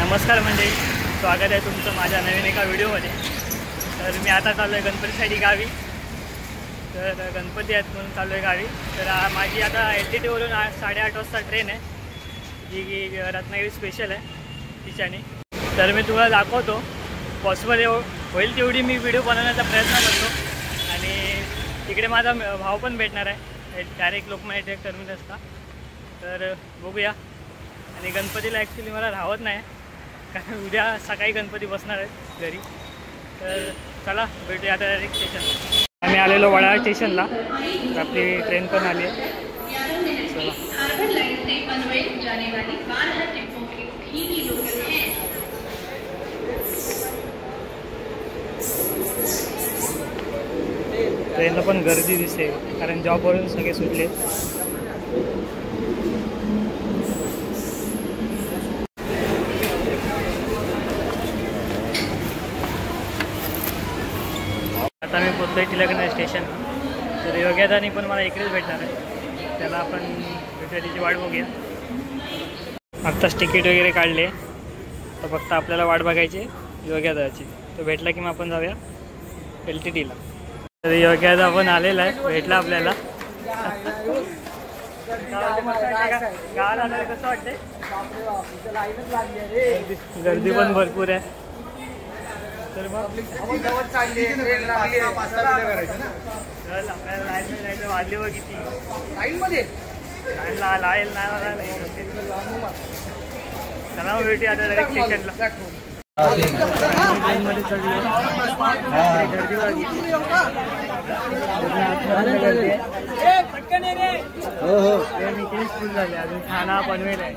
नमस्कार मंडळी, स्वागत आहे तुमचं माझ्या नवीन एका व्हिडिओमध्ये। तर मी आता चाललो आहे गणपतीसाठी गावी। तर गणपती आहेत म्हणून चाललो आहे गावी। तर माझी आता LTT वरून 8:30 वाजता ट्रेन आहे, जी की रत्नागिरी स्पेशल आहे तिच्याने। तर मी तुम्हाला दाखवतो, पॉसिबल होईल तेवढी मी व्हिडिओ बनवण्याचा प्रयत्न करतो। आणि तिकडे माझा भाव पण भेटणार आहे डायरेक्ट लोकमान्य टर्मिनसला। तर बघूया। आणि गणपतीला ॲक्च्युली मला राहत नाही, कारण उद्या सकाळी गणपती बसणार आहेत घरी। तर चला भेटूया आता डायरेक्ट स्टेशनला। आम्ही आलेलो वडाळा स्टेशनला, तर आपली ट्रेन पण आली आहे। ट्रेनला पण गर्दी दिसते, कारण जॉबवरून सगळे सुटले। आता मी पोचलो आहे टिळक स्टेशन। तर योग्यदानी पण मला इकडेच भेटणार आहे, त्याला आपण भेटूया, तिची वाट बघूया। आत्ताच तिकीट वगैरे काढले, तर फक्त आपल्याला वाट बघायची योग्यदाची। तो भेटला की मग आपण जाऊया LTTला। तर योग्यदा पण आलेला आहे, भेटला आपल्याला। गावाला आलं कसं वाटतंय? गर्दी पण भरपूर आहे। तर मग वाजले बघ किती लाईनमध्ये लाईल नाही। चला मग भेटूया आता डायरेक्ट स्टेशनला। ट्रेनमध्ये चढलो, गर्दी बघितली। ट्रेन इकडेच फुल झाली, अजून ठाणा पनवेल आहे।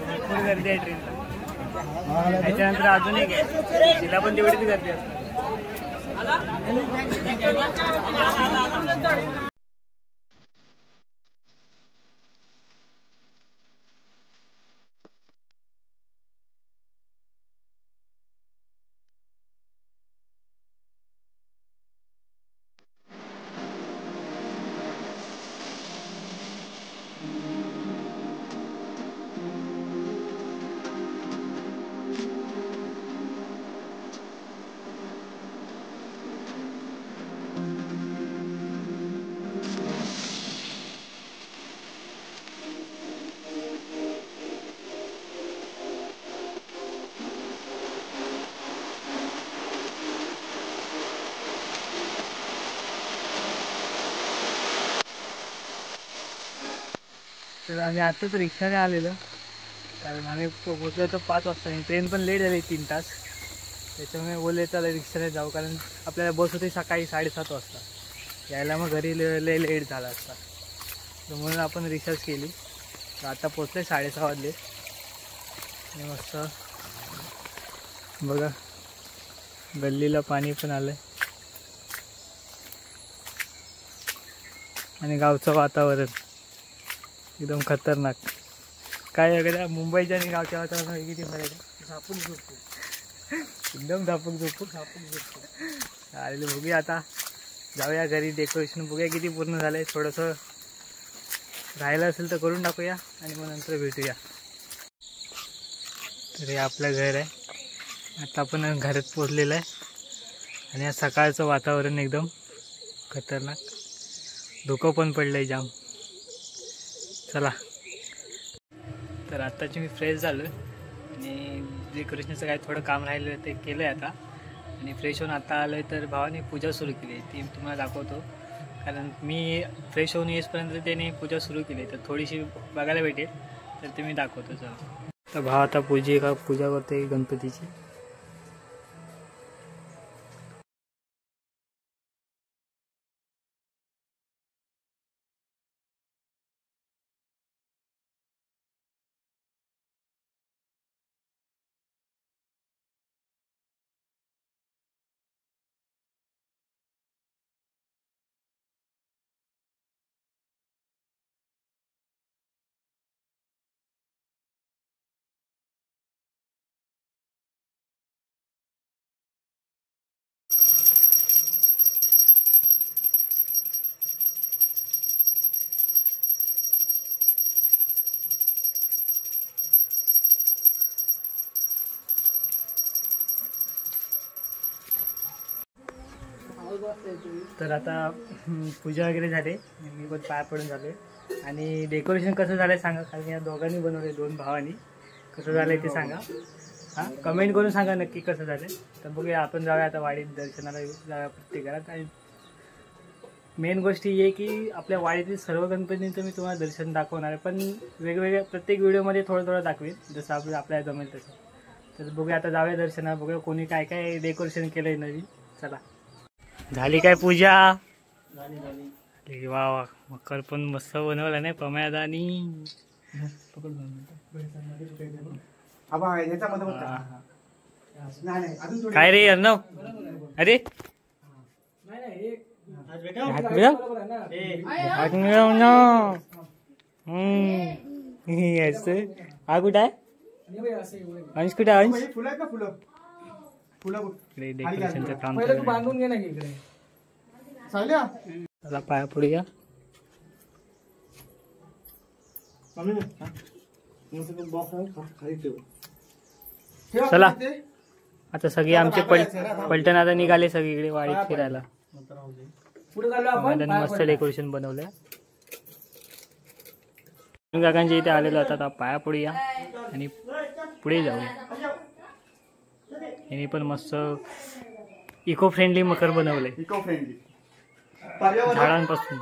भरपूर गर्दी आहे ट्रेनला। त्याच्यानंतर अजून एक आहे, तिला पण तेवढीच गर्दी असते। तर आम्ही आत्ताच रिक्षाने आलेलो, कारण आम्ही पोहोचलो तर 5 वाजता आणि ट्रेन पण लेट झाली 3 तास। त्याच्यामुळे बोलले चला रिक्षाने जाऊ, कारण आपल्याला बस होती सकाळी 7:30 वाजता, यायला मग घरी लय लेट झाला असता। तर म्हणून आपण रिक्षाच केली। तर आता पोचले 6:30 वाजले आणि मस्त बघा गल्लीला पाणी पण आलं आहे आणि गावचं वातावरण एकदम खतरनाक। काय वगैरे मुंबईच्या आणि गावच्या वातावरणात किती फरक आहे। झापून झोपतो, एकदम झापून झोपतो आलेलं। बघूया आता, जाऊया घरी। डेकोरेशन बघूया किती पूर्ण झालं आहे, थोडंसं राहिलं असेल तर करून टाकूया आणि मग नंतर भेटूया। तर हे आपलं घर आहे, आता आपण घरात पोचलेलं आहे। आणि या सकाळचं वातावरण एकदम खतरनाक, धुकं पण पडलं आहे जाम। चला, तर आत्ताची मी फ्रेश झालो आणि डेकोरेशनचं काय थोडं काम राहिलं ते केलं आहे आता। आणि फ्रेश होऊन आता आलो आहे, तर भावाने पूजा सुरू केली आहे, ती तुम्हाला दाखवतो। कारण मी फ्रेश होऊन येईपर्यंत त्याने पूजा सुरू केली, तर थोडीशी बघायला भेटेल, तर ते मी दाखवतो। चला, तर भाव आता पूजा करते गणपतीची। तर आता पूजा वगैरे झाली, मी पण पाय पडून झाले. आणि डेकोरेशन कसं झालंय सांगा, कारण या दोघांनी बनवले, 2 भावांनी. कसं झालंय ते सांगा, हां कमेंट करून सांगा नक्की कसं झालं. तर बघूया, आपण जाऊया आता वाडीत दर्शनाला जाऊया प्रत्येक घरात. आणि मेन गोष्ट ही आहे की आपल्या वाडीतील सर्व गणपतींचं मी तुम्हाला दर्शन दाखवणार आहे, पण वेगवेगळ्या प्रत्येक व्हिडिओमध्ये थोडं थोडं दाखवेन जसं आपल्याला जमेल तसं. तर बघूया आता जाऊया दर्शनाला, बघूया कोणी काय काय डेकोरेशन केलं आहे नवीन. चला, झाली काय पूजा? झाली. वा वा, मकर पण मस्त बनवला नाही पम्यादानी. काय रे अर्णव? अरे हा कुठं आहे? अंश कुठे? अंश डेकोरेशनचं काम बांधून घे ना इकडे. चला पाया पडूया. चला आता सगळे आमचे पलटण आता निघाले सगळीकडे वाडीत फिरायला. मस्त डेकोरेशन बनवलंय. काकांच्या इथे आलेलो आता पाया पडूया आणि पुढे जाऊया. यांनी पण मस्त इको फ्रेंडली मकर बनवलंय. इको फ्रेंडली झाडांपासून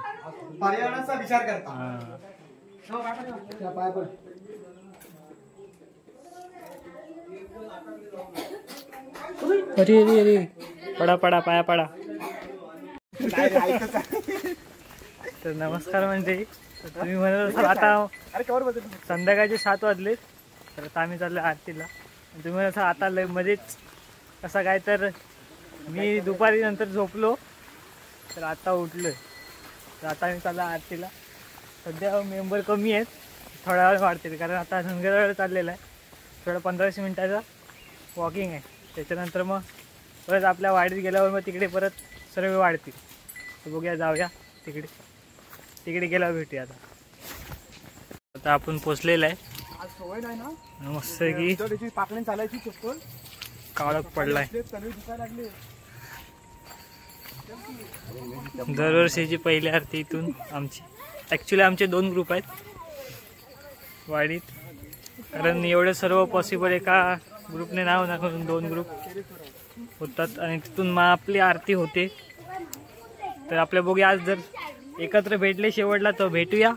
पर्यावरणाचा विचार करता. अरे अरे अरे, पडा पडा पाया पडा. तर नमस्कार म्हणजे तुम्ही म्हणत असाल आता संध्याकाळचे 7 वाजले, तर आता आम्ही चाललो आरतीला. तुम्ही म्हणत असाल आता लय मध्येच कसं काय, तर मी दुपारी नंतर झोपलो तर आता उठलोय. तर आता आम्ही चाललो आरतीला. सध्या मेंबर कमी आहेत, थोड्या वेळ वाढतील कारण आता संध्याकाळ चाललेला आहे. थोडं 15-20 मिनिटाचा वॉकिंग आहे. त्याच्यानंतर मग परत आपल्या वाडीत गेल्यावर मग तिकडे परत सर्व वाढतील. तर बघूया, जाऊया तिकडे गेल्यावर भेटूया. आता आपण पोचलेलं आहे. मस्त की पाकळी चालायची चप्पल काळोख पडलाय. दरवर्षीची पहिली आरती इथून आमची. ॲक्च्युली आमचे 2 ग्रुप आहेत वाडीत, कारण एवढं सर्व पॉसिबल एका ग्रुपने नाव ना करून 2 ग्रुप होतात आणि तिथून मग आपली आरती होते. तर आपल्या बघूया आज जर एकत्र भेटले शेवटला तर भेटूया.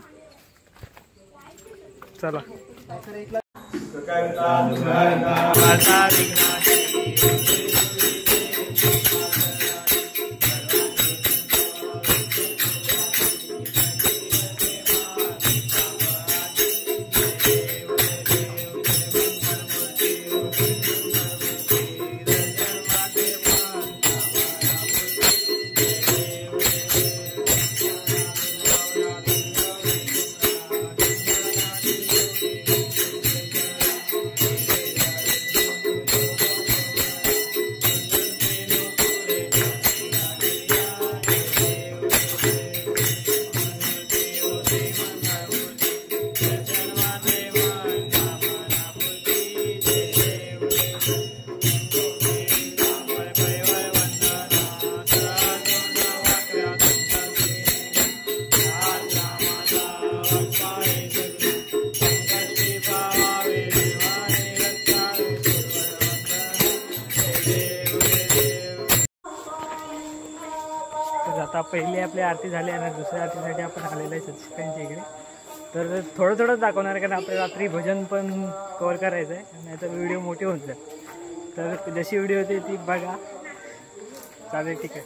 चला. आता पहिली आपली आरती झाली आणि दुसऱ्या आरतीसाठी आपण आलेलो आहे सचिकांच्या इकडे. तर थोडं दाखवणार कारण आपल्याला रात्री भजन पण कव्हर करायचं आहे, नाही तर व्हिडिओ मोठे होत जाईल. तर जशी व्हिडिओ होते ती बघा. चालेल, ठीक आहे.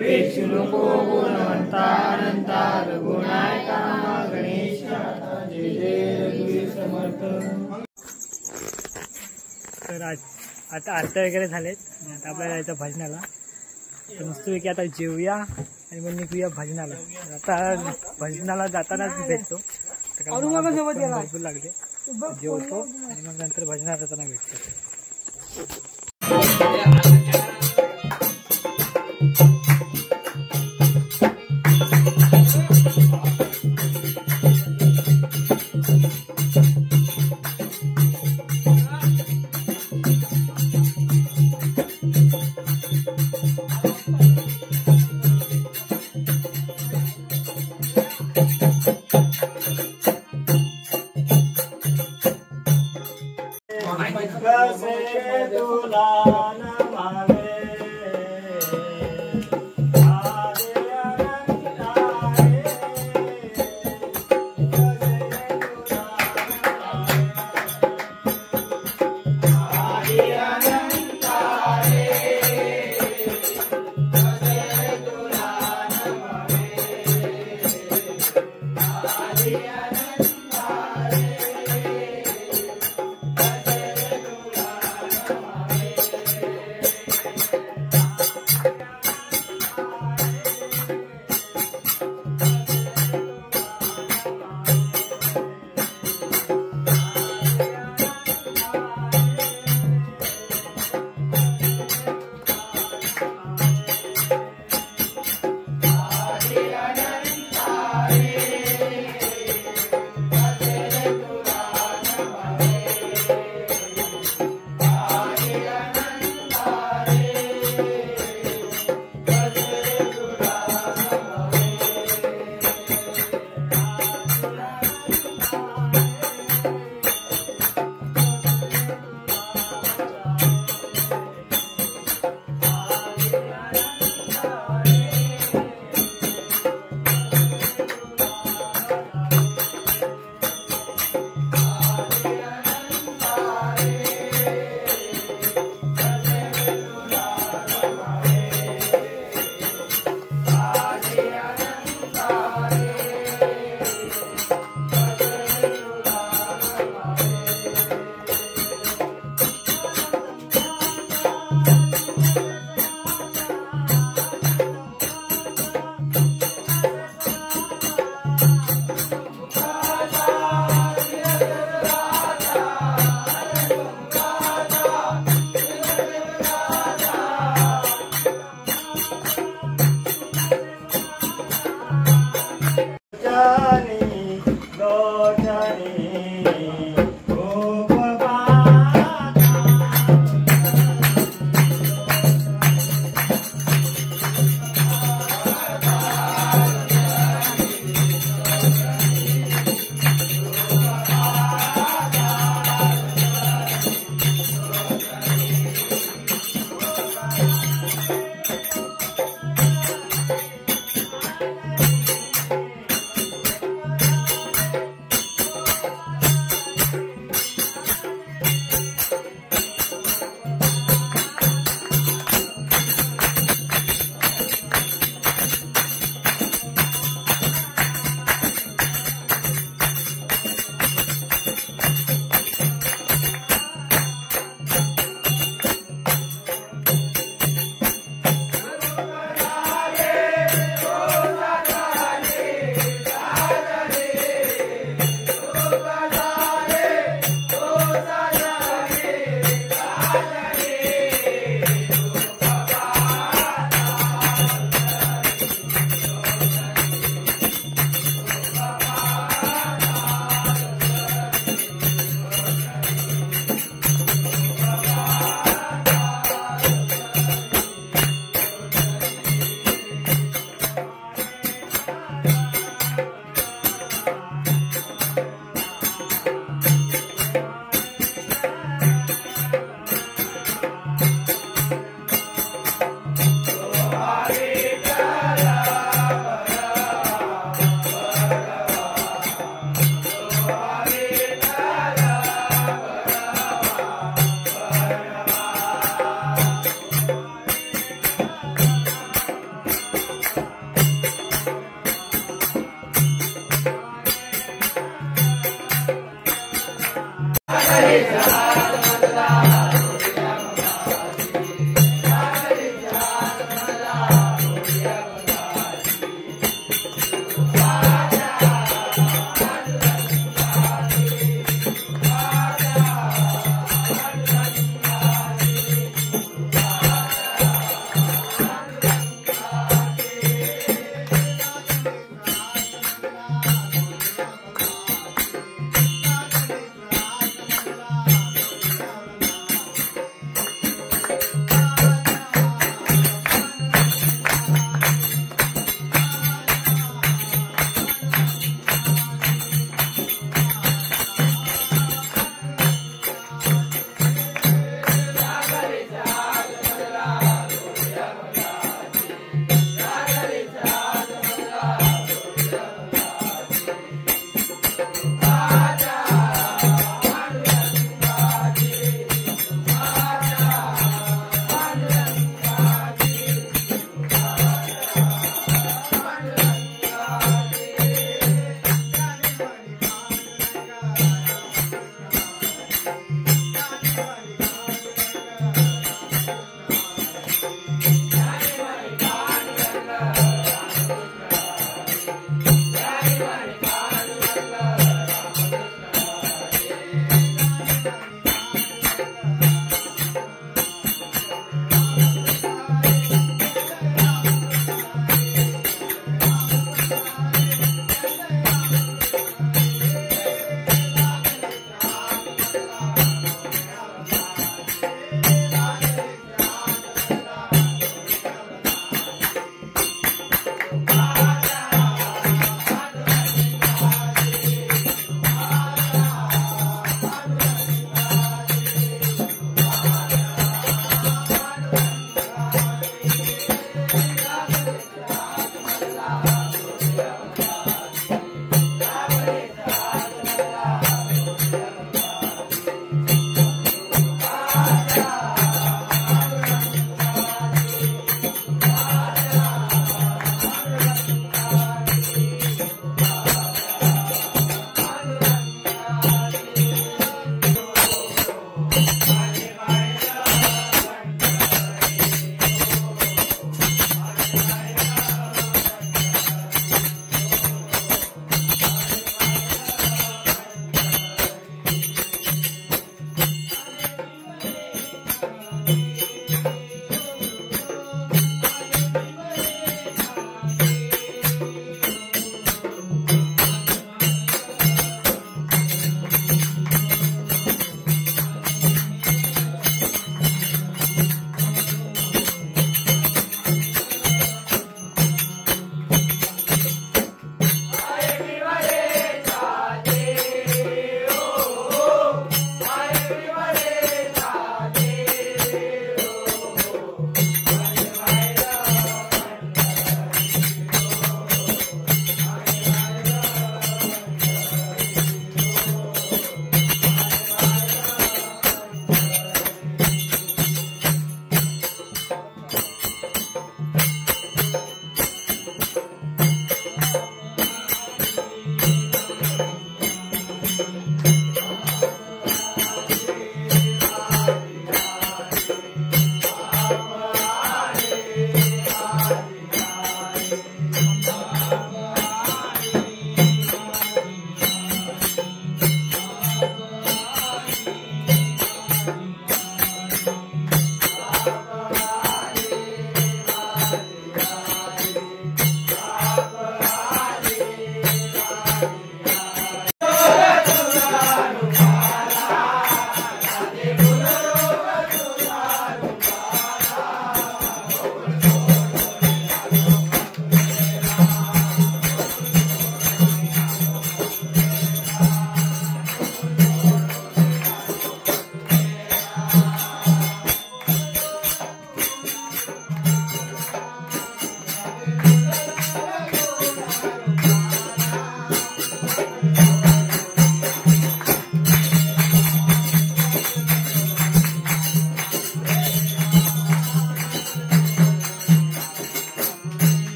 वेक्षु नको गुणवंता अनंता रघुनायका गणेश जय जय रघुवीर समर्थ. तर आता आरत्या वगैरे झालेत आणि आता आपल्याला जायचं भजनाला. तर मस्तपैकी आता जेवूया आणि मग निघूया भजनाला. आता भजनाला जातानाच भेटतो भरपूर लागले, जेवतो आणि मग नंतर भजनाला जाताना भेटतो. कसे तुला नमावे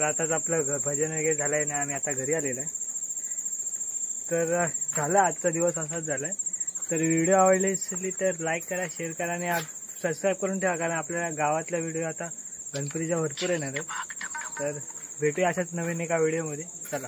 आताच आपलं भजन वगैरे झालं आहे ना, आम्ही आता घरी आलेलो आहे. तर झाला आजचा दिवस असाच झाला आहे. तर व्हिडिओ आवडली असली तर लाईक करा, शेअर करा आणि सबस्क्राईब करून ठेवा, कारण आपल्या गावातला व्हिडिओ आता गणपतीच्या भरपूर येणार आहेत. तर भेटूया अशाच नवीन एका व्हिडिओमध्ये. चला.